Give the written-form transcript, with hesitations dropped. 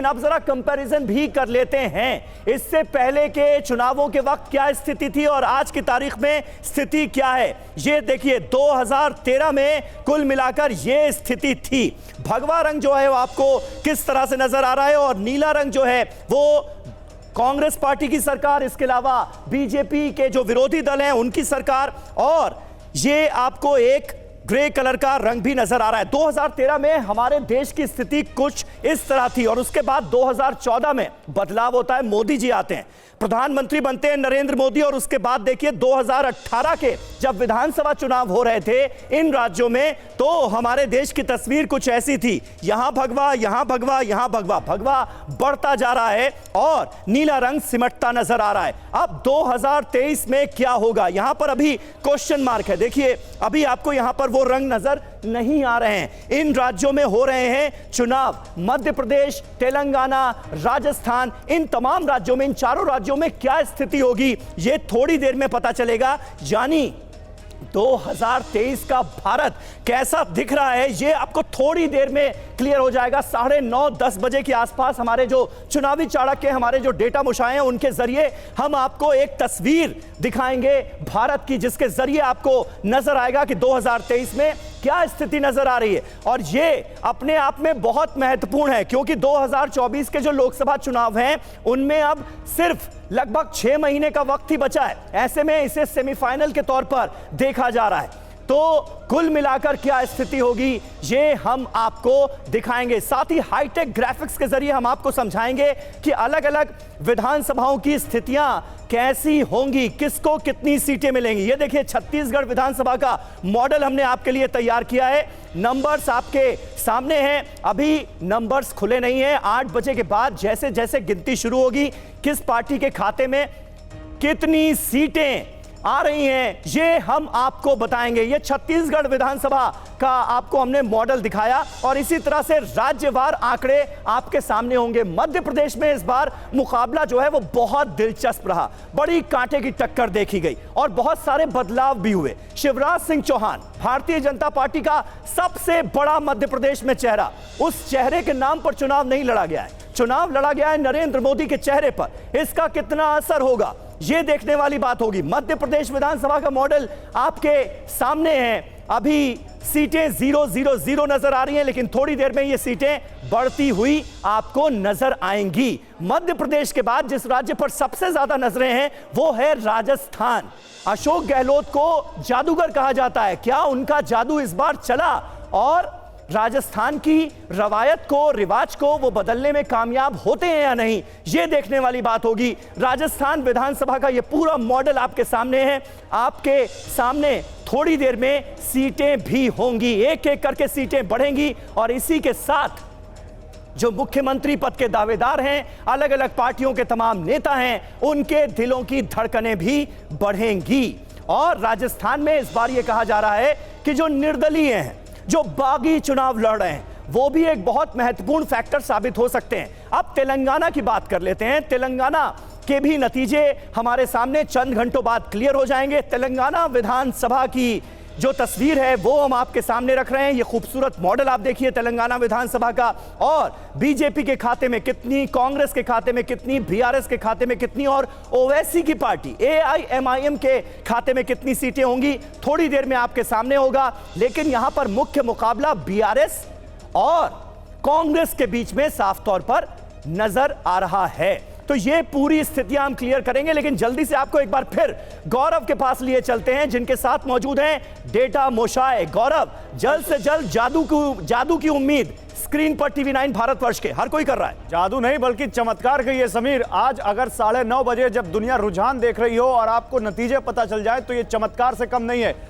अब जरा कंपैरिजन भी कर लेते हैं, इससे पहले के चुनावों के वक्त क्या स्थिति थी और आज की तारीख में स्थिति क्या है। ये देखिए 2013 में कुल मिलाकर ये स्थिति थी। भगवा रंग जो है वो आपको किस तरह से नजर आ रहा है और नीला रंग जो है वो कांग्रेस पार्टी की सरकार, इसके अलावा बीजेपी के जो विरोधी दल हैं उनकी सरकार, और ये आपको एक ग्रे कलर का रंग भी नजर आ रहा है। 2013 में हमारे देश की स्थिति कुछ इस तरह थी और उसके बाद 2014 में बदलाव होता है, मोदी जी आते हैं, प्रधानमंत्री बनते हैं नरेंद्र मोदी, और उसके बाद देखिए 2018 के जब विधानसभा चुनाव हो रहे थे इन राज्यों में, तो हमारे देश की तस्वीर कुछ ऐसी थी, यहां भगवा, यहां भगवा, यहां भगवा, भगवा बढ़ता जा रहा है और नीला रंग सिमटता नजर आ रहा है। अब 2023 में क्या होगा, यहां पर अभी क्वेश्चन मार्क है। देखिए अभी आपको यहां पर वो रंग नजर नहीं आ रहे हैं। इन राज्यों में हो रहे हैं चुनाव, मध्य प्रदेश, तेलंगाना, राजस्थान, इन तमाम राज्यों में, इन चारों राज्यों में क्या स्थिति होगी ये थोड़ी देर में पता चलेगा। यानी 2023 का भारत कैसा दिख रहा है ये आपको थोड़ी देर में क्लियर हो जाएगा। 9:30-10 बजे के आसपास हमारे जो चुनावी चाणक्य, हमारे जो डेटा मुशाए हैं, उनके जरिए हम आपको एक तस्वीर दिखाएंगे भारत की, जिसके जरिए आपको नजर आएगा कि 2023 में क्या स्थिति नजर आ रही है। और ये अपने आप में बहुत महत्वपूर्ण है क्योंकि 2024 के जो लोकसभा चुनाव हैं उनमें अब सिर्फ लगभग 6 महीने का वक्त ही बचा है। ऐसे में इसे सेमीफाइनल के तौर पर देखा जा रहा है। तो कुल मिलाकर क्या स्थिति होगी ये हम आपको दिखाएंगे। साथ ही हाईटेक ग्राफिक्स के जरिए हम आपको समझाएंगे कि अलग अलग विधानसभाओं की स्थितियां कैसी होंगी, किसको कितनी सीटें मिलेंगी। ये देखिए छत्तीसगढ़ विधानसभा का मॉडल हमने आपके लिए तैयार किया है। नंबर्स आपके सामने हैं, अभी नंबर्स खुले नहीं हैं। 8 बजे के बाद जैसे जैसे गिनती शुरू होगी, किस पार्टी के खाते में कितनी सीटें आ रही हैं ये हम आपको बताएंगे। ये छत्तीसगढ़ विधानसभा का आपको हमने मॉडल दिखाया और इसी तरह से राज्यवार आंकड़े आपके सामने होंगे। मध्य प्रदेश में इस बार मुकाबला जो है वो बहुत दिलचस्प रहा, बड़ी कांटे की टक्कर देखी गई और बहुत सारे बदलाव भी हुए। शिवराज सिंह चौहान भारतीय जनता पार्टी का सबसे बड़ा मध्य प्रदेश में चेहरा, उस चेहरे के नाम पर चुनाव नहीं लड़ा गया है, चुनाव लड़ा गया है नरेंद्र मोदी के चेहरे पर। इसका कितना असर होगा ये देखने वाली बात होगी। मध्य प्रदेश विधानसभा का मॉडल आपके सामने है। अभी सीटें 0-0-0 नजर आ रही हैं, लेकिन थोड़ी देर में ये सीटें बढ़ती हुई आपको नजर आएंगी। मध्य प्रदेश के बाद जिस राज्य पर सबसे ज्यादा नजरें हैं वो है राजस्थान। अशोक गहलोत को जादूगर कहा जाता है, क्या उनका जादू इस बार चला और राजस्थान की रवायत को, रिवाज को वो बदलने में कामयाब होते हैं या नहीं, ये देखने वाली बात होगी। राजस्थान विधानसभा का ये पूरा मॉडल आपके सामने है। आपके सामने थोड़ी देर में सीटें भी होंगी, एक एक करके सीटें बढ़ेंगी और इसी के साथ जो मुख्यमंत्री पद के दावेदार हैं, अलग अलग पार्टियों के तमाम नेता हैं, उनके दिलों की धड़कनें भी बढ़ेंगी। और राजस्थान में इस बार ये कहा जा रहा है कि जो निर्दलीय हैं, जो बागी चुनाव लड़ रहे हैं, वो भी एक बहुत महत्वपूर्ण फैक्टर साबित हो सकते हैं। अब तेलंगाना की बात कर लेते हैं। तेलंगाना के भी नतीजे हमारे सामने चंद घंटों बाद क्लियर हो जाएंगे। तेलंगाना विधानसभा की जो तस्वीर है वो हम आपके सामने रख रहे हैं। ये खूबसूरत मॉडल आप देखिए तेलंगाना विधानसभा का, और बीजेपी के खाते में कितनी, कांग्रेस के खाते में कितनी, बीआरएस के खाते में कितनी और ओवैसी की पार्टी एआईएमआईएम के खाते में कितनी सीटें होंगी थोड़ी देर में आपके सामने होगा। लेकिन यहां पर मुख्य मुकाबला बीआरएस और कांग्रेस के बीच में साफ तौर पर नजर आ रहा है। तो ये पूरी स्थितियां हम क्लियर करेंगे, लेकिन जल्दी से आपको एक बार फिर गौरव के पास लिए चलते हैं जिनके साथ मौजूद हैं डेटा मोशाए। गौरव, जल्द से जल्द जादू की उम्मीद स्क्रीन पर टीवी9 भारतवर्ष के हर कोई कर रहा है। जादू नहीं बल्कि चमत्कार कहिए समीर। आज अगर 9:30 बजे जब दुनिया रुझान देख रही हो और आपको नतीजे पता चल जाए तो ये चमत्कार से कम नहीं है।